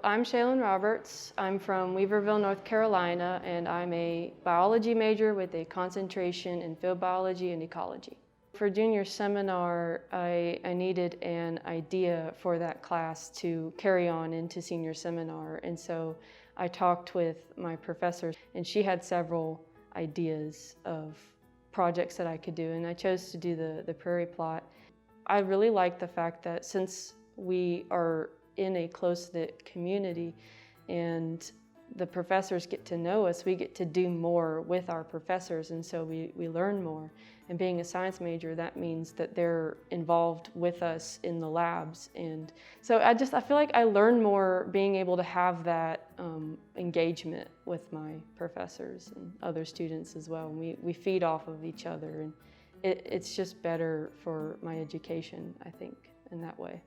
I'm Shaelyn Roberts. I'm from Weaverville, North Carolina, and I'm a biology major with a concentration in field biology and ecology. For junior seminar, I needed an idea for that class to carry on into senior seminar, and so I talked with my professor, and she had several ideas of projects that I could do, and I chose to do the prairie plot. I really like the fact that since we are in a close-knit community and the professors get to know us, we get to do more with our professors, and so we learn more. And being a science major, that means that they're involved with us in the labs. And so I feel like I learn more being able to have that engagement with my professors and other students as well. And we feed off of each other, and it's just better for my education, I think, in that way.